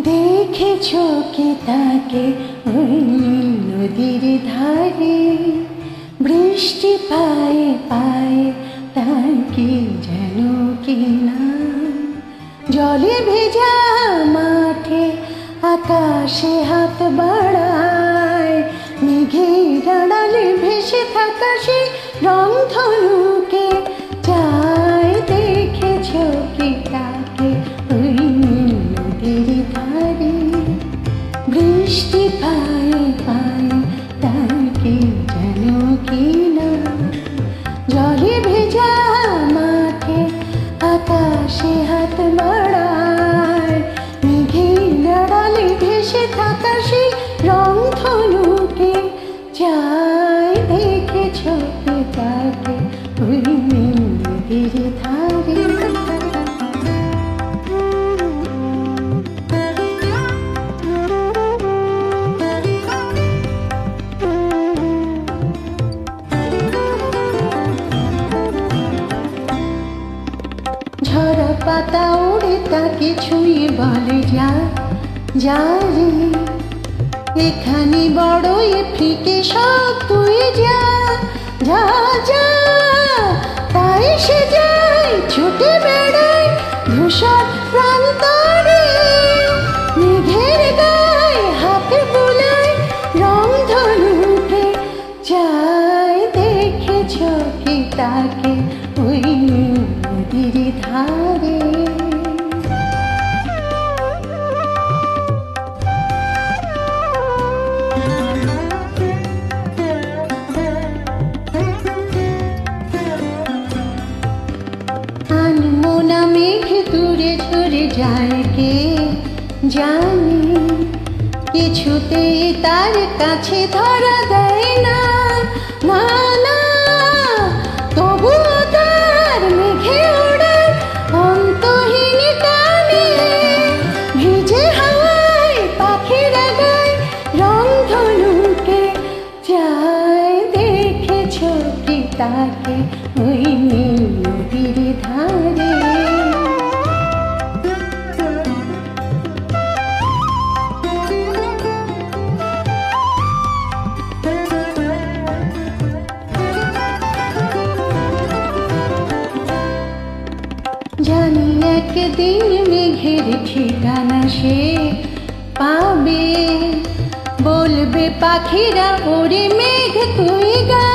দেখেছো কি তাকে ওই নদীর ধারে, বৃষ্টি পায়ে পায়ে তার কি যেন কি না, জলে ভেজা মাঠে আকাশে হাত বাড়ায়, মেঘের আড়ালে ভেসে থাকা সে রংধনুকে চায়। দেখেছো কি তাকে ওই নদীর ধারে, বৃষ্টি পায়ে পায়ে তার কি যেন কি না, জলে ভেজা মাঠে আকাশে হাত বাড়ায়, মেঘের আড়ালে ভেসে থাকা সেই রংধনুকে চায়। দেখেছো কি তাকে ওই নদীর ধারে। ঝরা পাতা ওড়ে তাকে ছুঁয়ে বলে যা যা রে, এখানে বড়ই ফিকে সব তুই যা যা যা। তাই সে যায় ছুটে বেড়ায় ধূসর প্রান্তরে, মেঘের গায়ে হাত বুলায় রংধনুকে চায়। দেখেছো কি তাকে ওই নদীর ধারে। আনমোনা মেঘ দূরে সরে যায় কে জানে, কিছুতেই তার কাছে ধরা দেয় না না না। তবুও তার মেঘে ওড়ার অন্তহীন টানে, ভিজে হাওয়ায় পাখিরা গায় রংধনুকে চায়। দেখেছো কি তাকে ওই নদীর ধারে। জানি একদিন মেঘের ঠিকানা সে পাবে, বলবে পাখিরা ওরে মেঘ তুই গা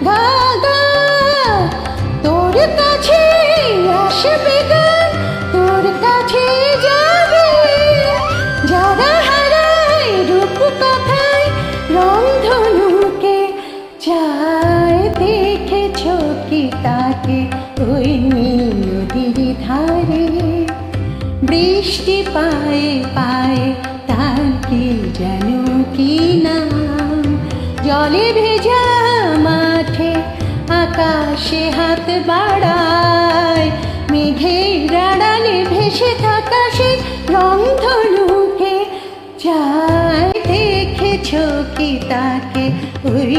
গা গা। তোর কাছে আসবে গান, তোর কাছে যাবে যারা হারায় রূপ কথায় রংধনুকে চায়। দেখেছো কি তাকে ওই নদীর ধারে, বৃষ্টি পায়ে পায়ে তার কি যেন কি নাম, জলে ভেজা মাঠে আকাশে হাত বাড়ায়, মেঘের আড়ালে ভেসে থাকা সে রংধনুকে চায়। দেখেছো কি তাকে ওই